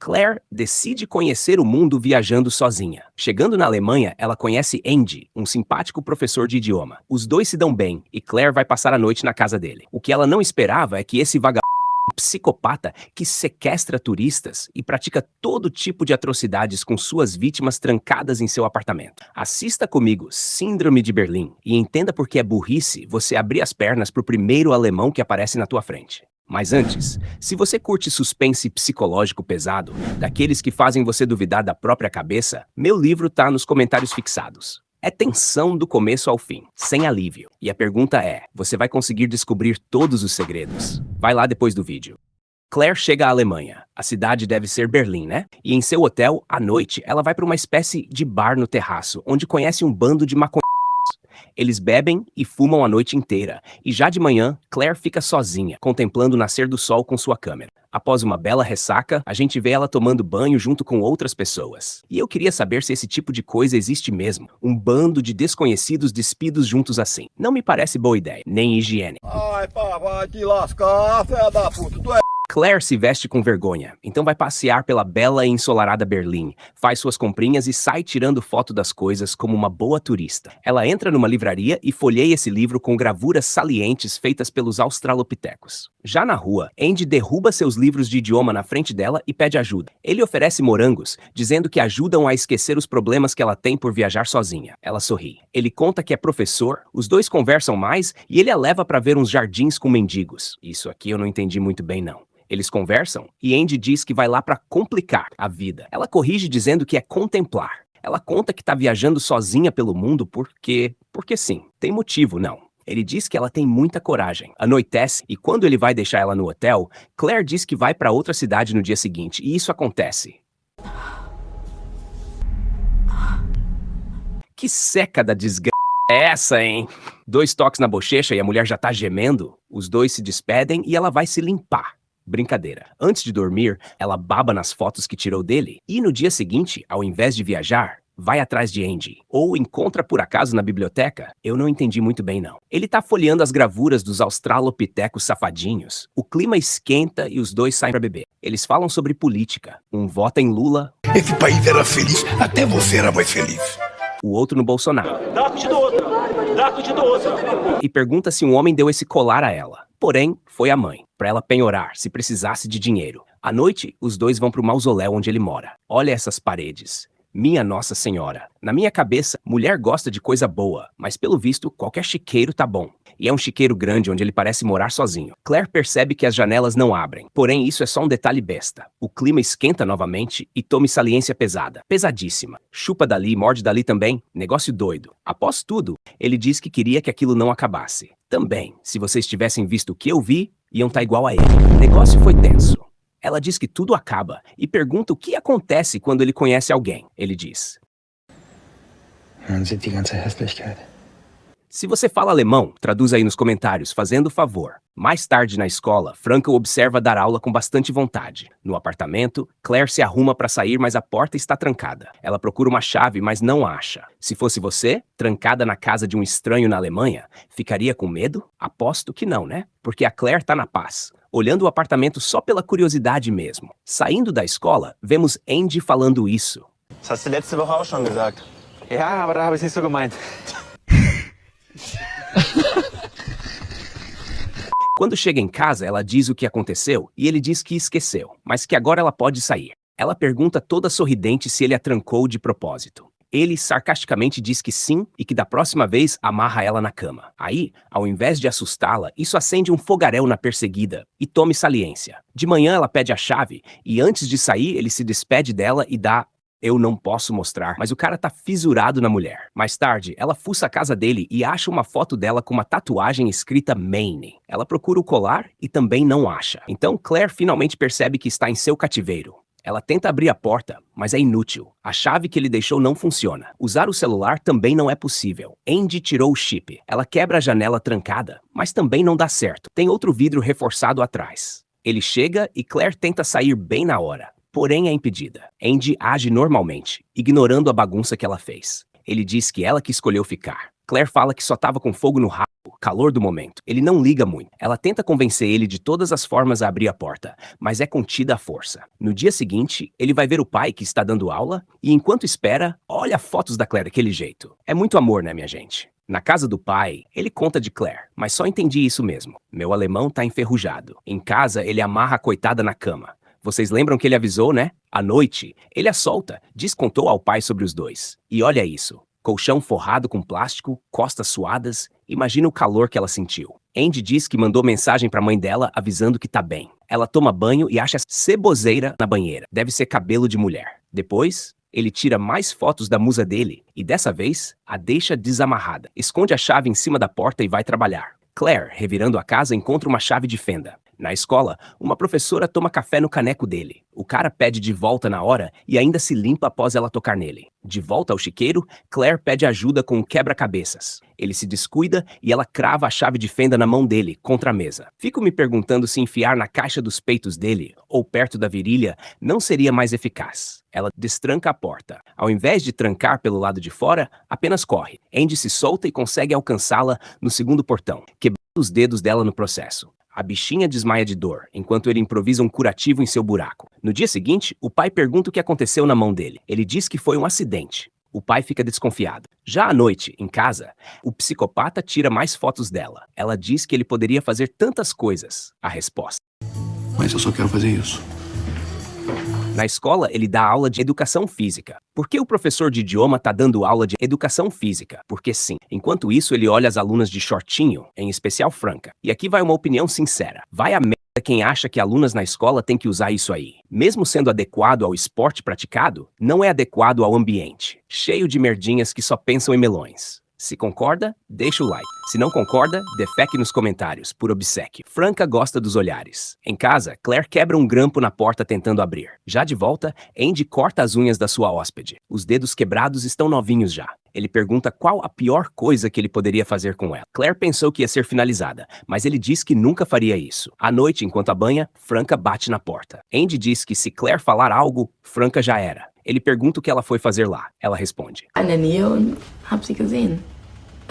Claire decide conhecer o mundo viajando sozinha. Chegando na Alemanha, ela conhece Andy, um simpático professor de idioma. Os dois se dão bem e Claire vai passar a noite na casa dele. O que ela não esperava é que esse vagabundo psicopata que sequestra turistas e pratica todo tipo de atrocidades com suas vítimas trancadas em seu apartamento. Assista comigo Síndrome de Berlim e entenda por que é burrice você abrir as pernas pro primeiro alemão que aparece na tua frente. Mas antes, se você curte suspense psicológico pesado, daqueles que fazem você duvidar da própria cabeça, meu livro tá nos comentários fixados. É tensão do começo ao fim, sem alívio. E a pergunta é, você vai conseguir descobrir todos os segredos? Vai lá depois do vídeo. Claire chega à Alemanha. A cidade deve ser Berlim, né? E em seu hotel, à noite, ela vai para uma espécie de bar no terraço, onde conhece um bando de maconheiros. Eles bebem e fumam a noite inteira, e já de manhã, Claire fica sozinha, contemplando o nascer do sol com sua câmera. Após uma bela ressaca, a gente vê ela tomando banho junto com outras pessoas. E eu queria saber se esse tipo de coisa existe mesmo. Um bando de desconhecidos despidos juntos assim. Não me parece boa ideia, nem higiênico. Ai, pá, vai te lascar, filha da puta, tu é... Claire se veste com vergonha, então vai passear pela bela e ensolarada Berlim, faz suas comprinhas e sai tirando foto das coisas como uma boa turista. Ela entra numa livraria e folheia esse livro com gravuras salientes feitas pelos australopitecos. Já na rua, Andy derruba seus livros de idioma na frente dela e pede ajuda. Ele oferece morangos, dizendo que ajudam a esquecer os problemas que ela tem por viajar sozinha. Ela sorri. Ele conta que é professor, os dois conversam mais e ele a leva para ver uns jardins com mendigos. Isso aqui eu não entendi muito bem não. Eles conversam e Andy diz que vai lá para complicar a vida. Ela corrige dizendo que é contemplar. Ela conta que tá viajando sozinha pelo mundo porque sim, tem motivo não. Ele diz que ela tem muita coragem. Anoitece e quando ele vai deixar ela no hotel, Claire diz que vai para outra cidade no dia seguinte e isso acontece. Que seca da desgraça é essa, hein? 2 toques na bochecha e a mulher já tá gemendo. Os dois se despedem e ela vai se limpar. Brincadeira. Antes de dormir, ela baba nas fotos que tirou dele e no dia seguinte, ao invés de viajar, vai atrás de Andy. Ou encontra por acaso na biblioteca? Eu não entendi muito bem não. Ele tá folheando as gravuras dos australopitecos safadinhos. O clima esquenta e os dois saem pra beber. Eles falam sobre política. Um vota em Lula. Esse país era feliz, até você era mais feliz. O outro no Bolsonaro. Dá-te do outro. Dá-te do outro. E pergunta se um homem deu esse colar a ela. Porém, foi a mãe, para ela penhorar se precisasse de dinheiro. À noite, os dois vão para o mausoléu onde ele mora. Olha essas paredes. Minha Nossa Senhora. Na minha cabeça, mulher gosta de coisa boa, mas pelo visto, qualquer chiqueiro tá bom. E é um chiqueiro grande onde ele parece morar sozinho. Claire percebe que as janelas não abrem, porém isso é só um detalhe besta. O clima esquenta novamente e tome saliência pesada. Pesadíssima. Chupa dali, morde dali também. Negócio doido. Após tudo, ele diz que queria que aquilo não acabasse. Também, se vocês tivessem visto o que eu vi, iam estar igual a ele. O negócio foi tenso. Ela diz que tudo acaba e pergunta o que acontece quando ele conhece alguém. Ele diz: Man sieht die ganze Hässlichkeit. Se você fala alemão, traduz aí nos comentários, fazendo favor. Mais tarde na escola, Frankel observa dar aula com bastante vontade. No apartamento, Claire se arruma para sair, mas a porta está trancada. Ela procura uma chave, mas não acha. Se fosse você, trancada na casa de um estranho na Alemanha, ficaria com medo? Aposto que não, né? Porque a Claire tá na paz, olhando o apartamento só pela curiosidade mesmo. Saindo da escola, vemos Andy falando isso. Das hast du letzte Woche auch schon gesagt. Ja, aber da habe ich nicht so gemeint. Quando chega em casa, ela diz o que aconteceu e ele diz que esqueceu, mas que agora ela pode sair. Ela pergunta toda sorridente se ele a trancou de propósito. Ele sarcasticamente diz que sim e que da próxima vez amarra ela na cama. Aí, ao invés de assustá-la, isso acende um fogaréu na perseguida e tome saliência. De manhã ela pede a chave e antes de sair ele se despede dela e dá... Eu não posso mostrar, mas o cara tá fissurado na mulher. Mais tarde, ela fuça a casa dele e acha uma foto dela com uma tatuagem escrita Maine. Ela procura o colar e também não acha. Então Claire finalmente percebe que está em seu cativeiro. Ela tenta abrir a porta, mas é inútil. A chave que ele deixou não funciona. Usar o celular também não é possível. Andy tirou o chip. Ela quebra a janela trancada, mas também não dá certo. Tem outro vidro reforçado atrás. Ele chega e Claire tenta sair bem na hora. Porém é impedida. Andy age normalmente, ignorando a bagunça que ela fez. Ele diz que ela que escolheu ficar. Claire fala que só tava com fogo no rabo, calor do momento. Ele não liga muito. Ela tenta convencer ele de todas as formas a abrir a porta, mas é contida à força. No dia seguinte, ele vai ver o pai que está dando aula e, enquanto espera, olha fotos da Claire daquele jeito. É muito amor, né, minha gente? Na casa do pai, ele conta de Claire, mas só entendi isso mesmo. Meu alemão tá enferrujado. Em casa, ele amarra a coitada na cama. Vocês lembram que ele avisou, né? À noite, ele a solta, descontou ao pai sobre os dois. E olha isso. Colchão forrado com plástico, costas suadas, imagina o calor que ela sentiu. Andy diz que mandou mensagem pra mãe dela avisando que tá bem. Ela toma banho e acha ceboseira na banheira. Deve ser cabelo de mulher. Depois, ele tira mais fotos da musa dele e, dessa vez, a deixa desamarrada. Esconde a chave em cima da porta e vai trabalhar. Claire, revirando a casa, encontra uma chave de fenda. Na escola, uma professora toma café no caneco dele. O cara pede de volta na hora e ainda se limpa após ela tocar nele. De volta ao chiqueiro, Claire pede ajuda com um quebra-cabeças. Ele se descuida e ela crava a chave de fenda na mão dele, contra a mesa. Fico me perguntando se enfiar na caixa dos peitos dele, ou perto da virilha, não seria mais eficaz. Ela destranca a porta. Ao invés de trancar pelo lado de fora, apenas corre. Andy se solta e consegue alcançá-la no segundo portão, quebrando os dedos dela no processo. A bichinha desmaia de dor, enquanto ele improvisa um curativo em seu buraco. No dia seguinte, o pai pergunta o que aconteceu na mão dele. Ele diz que foi um acidente. O pai fica desconfiado. Já à noite, em casa, o psicopata tira mais fotos dela. Ela diz que ele poderia fazer tantas coisas. A resposta: mas eu só quero fazer isso. Na escola, ele dá aula de educação física. Por que o professor de idioma tá dando aula de educação física? Porque sim. Enquanto isso, ele olha as alunas de shortinho, em especial Franca. E aqui vai uma opinião sincera. Vai a merda quem acha que alunas na escola têm que usar isso aí. Mesmo sendo adequado ao esporte praticado, não é adequado ao ambiente. Cheio de merdinhas que só pensam em melões. Se concorda, deixa o like. Se não concorda, defeque nos comentários, por obséquio. Franca gosta dos olhares. Em casa, Claire quebra um grampo na porta tentando abrir. Já de volta, Andy corta as unhas da sua hóspede. Os dedos quebrados estão novinhos já. Ele pergunta qual a pior coisa que ele poderia fazer com ela. Claire pensou que ia ser finalizada, mas ele diz que nunca faria isso. À noite, enquanto banha, Franca bate na porta. Andy diz que se Claire falar algo, Franca já era. Ele pergunta o que ela foi fazer lá. Ela responde: in der Nähe und hab sie gesehen.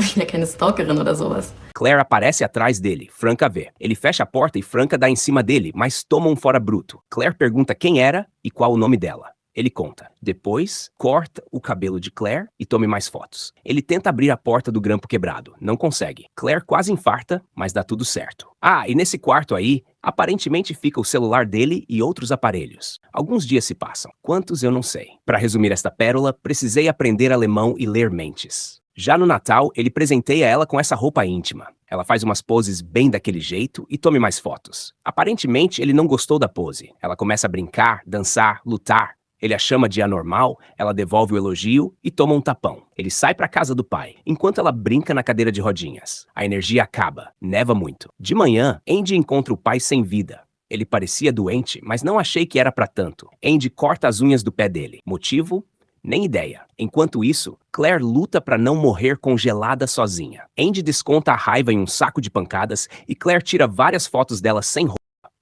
Ich bin ja keine Stalkerin oder sowas. Claire aparece atrás dele. Franca vê. Ele fecha a porta e Franca dá em cima dele, mas toma um fora bruto. Claire pergunta quem era e qual o nome dela. Ele conta. Depois, corta o cabelo de Claire e tome mais fotos. Ele tenta abrir a porta do grampo quebrado. Não consegue. Claire quase infarta, mas dá tudo certo. Ah, e nesse quarto aí, aparentemente fica o celular dele e outros aparelhos. Alguns dias se passam. Quantos eu não sei. Para resumir esta pérola, precisei aprender alemão e ler mentes. Já no Natal, ele presenteia ela com essa roupa íntima. Ela faz umas poses bem daquele jeito e tome mais fotos. Aparentemente, ele não gostou da pose. Ela começa a brincar, dançar, lutar. Ele a chama de anormal, ela devolve o elogio e toma um tapão. Ele sai para casa do pai, enquanto ela brinca na cadeira de rodinhas. A energia acaba, neva muito. De manhã, Andy encontra o pai sem vida. Ele parecia doente, mas não achei que era para tanto. Andy corta as unhas do pé dele. Motivo? Nem ideia. Enquanto isso, Claire luta para não morrer congelada sozinha. Andy desconta a raiva em um saco de pancadas e Claire tira várias fotos dela sem roupa.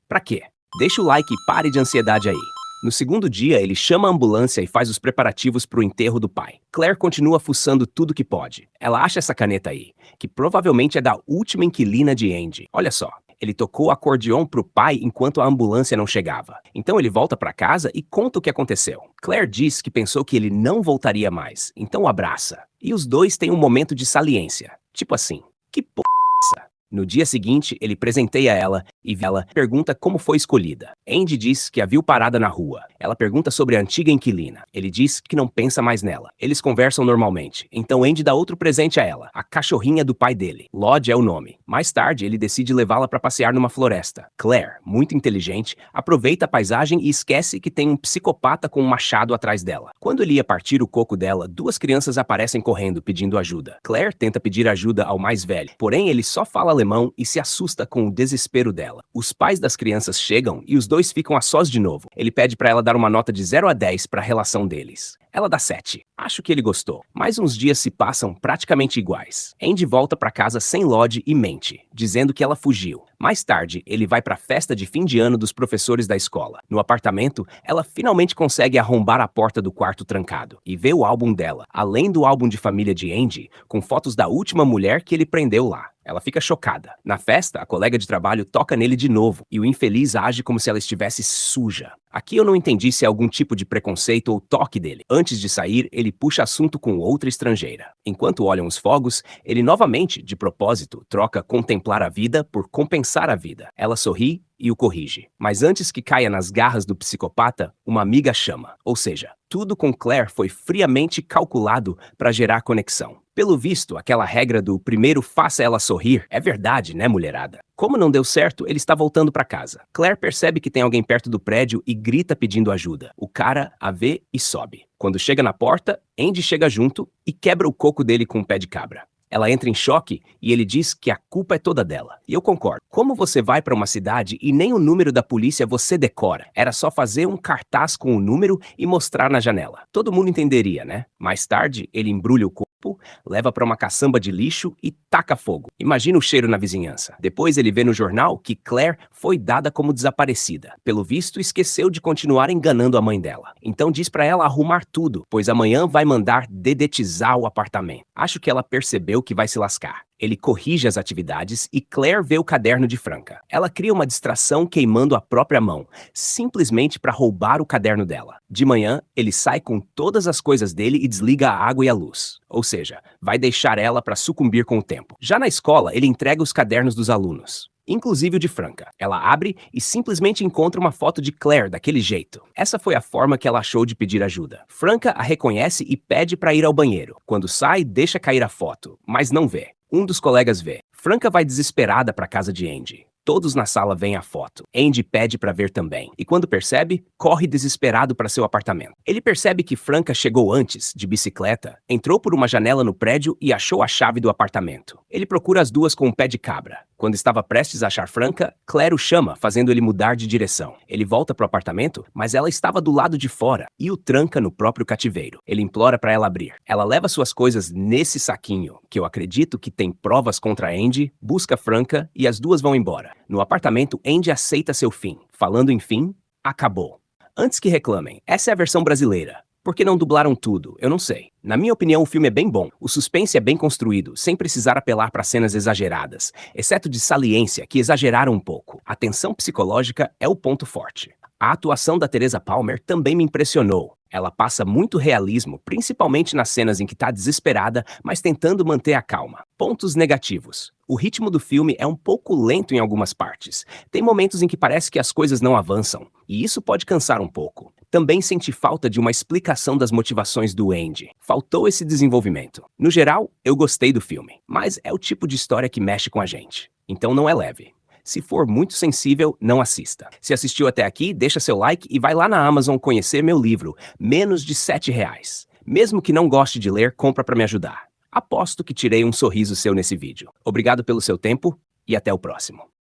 Pra quê? Deixa o like e pare de ansiedade aí. No segundo dia, ele chama a ambulância e faz os preparativos para o enterro do pai. Claire continua fuçando tudo que pode. Ela acha essa caneta aí, que provavelmente é da última inquilina de Andy. Olha só. Ele tocou o acordeon pro pai enquanto a ambulância não chegava. Então ele volta para casa e conta o que aconteceu. Claire diz que pensou que ele não voltaria mais, então o abraça. E os dois têm um momento de saliência. Tipo assim, que p****? No dia seguinte, ele presenteia ela e ela pergunta como foi escolhida. Andy diz que a viu parada na rua. Ela pergunta sobre a antiga inquilina. Ele diz que não pensa mais nela. Eles conversam normalmente. Então Andy dá outro presente a ela, a cachorrinha do pai dele. Lodge é o nome. Mais tarde, ele decide levá-la para passear numa floresta. Claire, muito inteligente, aproveita a paisagem e esquece que tem um psicopata com um machado atrás dela. Quando ele ia partir o coco dela, duas crianças aparecem correndo pedindo ajuda. Claire tenta pedir ajuda ao mais velho, porém ele só fala alemão e se assusta com o desespero dela. Os pais das crianças chegam e os dois ficam a sós de novo. Ele pede para ela dar uma nota de 0 a 10 para a relação deles. Ela dá 7. Acho que ele gostou. Mais uns dias se passam praticamente iguais. Andy volta pra casa sem Lodge e mente, dizendo que ela fugiu. Mais tarde, ele vai pra festa de fim de ano dos professores da escola. No apartamento, ela finalmente consegue arrombar a porta do quarto trancado e vê o álbum dela, além do álbum de família de Andy, com fotos da última mulher que ele prendeu lá. Ela fica chocada. Na festa, a colega de trabalho toca nele de novo e o infeliz age como se ela estivesse suja. Aqui eu não entendi se é algum tipo de preconceito ou toque dele. Antes de sair, ele puxa assunto com outra estrangeira. Enquanto olham os fogos, ele novamente, de propósito, troca contemplar a vida por compensar a vida. Ela sorri e o corrige. Mas antes que caia nas garras do psicopata, uma amiga chama. Ou seja, tudo com Claire foi friamente calculado para gerar conexão. Pelo visto, aquela regra do primeiro faça ela sorrir é verdade, né, mulherada? Como não deu certo, ele está voltando para casa. Claire percebe que tem alguém perto do prédio e grita pedindo ajuda. O cara a vê e sobe. Quando chega na porta, Andy chega junto e quebra o coco dele com um pé de cabra. Ela entra em choque e ele diz que a culpa é toda dela. E eu concordo. Como você vai para uma cidade e nem o número da polícia você decora? Era só fazer um cartaz com o número e mostrar na janela. Todo mundo entenderia, né? Mais tarde, ele embrulha o corpo, leva para uma caçamba de lixo e taca fogo. Imagina o cheiro na vizinhança. Depois ele vê no jornal que Claire foi dada como desaparecida. Pelo visto, esqueceu de continuar enganando a mãe dela. Então diz para ela arrumar tudo, pois amanhã vai mandar dedetizar o apartamento. Acho que ela percebeu que vai se lascar. Ele corrige as atividades e Claire vê o caderno de Franca. Ela cria uma distração queimando a própria mão, simplesmente para roubar o caderno dela. De manhã, ele sai com todas as coisas dele e desliga a água e a luz. Ou seja, vai deixar ela para sucumbir com o tempo. Já na escola, ele entrega os cadernos dos alunos, inclusive o de Franca. Ela abre e simplesmente encontra uma foto de Claire daquele jeito. Essa foi a forma que ela achou de pedir ajuda. Franca a reconhece e pede para ir ao banheiro. Quando sai, deixa cair a foto, mas não vê. Um dos colegas vê. Franca vai desesperada para a casa de Andy. Todos na sala veem a foto. Andy pede para ver também. E quando percebe, corre desesperado para seu apartamento. Ele percebe que Franca chegou antes, de bicicleta, entrou por uma janela no prédio e achou a chave do apartamento. Ele procura as duas com um pé de cabra. Quando estava prestes a achar Franca, Claire o chama, fazendo ele mudar de direção. Ele volta pro apartamento, mas ela estava do lado de fora e o tranca no próprio cativeiro. Ele implora para ela abrir. Ela leva suas coisas nesse saquinho, que eu acredito que tem provas contra Andy, busca Franca e as duas vão embora. No apartamento, Andy aceita seu fim. Falando em fim, acabou. Antes que reclamem, essa é a versão brasileira. Por que não dublaram tudo? Eu não sei. Na minha opinião, o filme é bem bom. O suspense é bem construído, sem precisar apelar para cenas exageradas, exceto de saliência, que exageraram um pouco. A tensão psicológica é o ponto forte. A atuação da Teresa Palmer também me impressionou. Ela passa muito realismo, principalmente nas cenas em que está desesperada, mas tentando manter a calma. Pontos negativos. O ritmo do filme é um pouco lento em algumas partes. Tem momentos em que parece que as coisas não avançam, e isso pode cansar um pouco. Também senti falta de uma explicação das motivações do Andy. Faltou esse desenvolvimento. No geral, eu gostei do filme, mas é o tipo de história que mexe com a gente. Então não é leve. Se for muito sensível, não assista. Se assistiu até aqui, deixa seu like e vai lá na Amazon conhecer meu livro, menos de R$7. Mesmo que não goste de ler, compra para me ajudar. Aposto que tirei um sorriso seu nesse vídeo. Obrigado pelo seu tempo e até o próximo.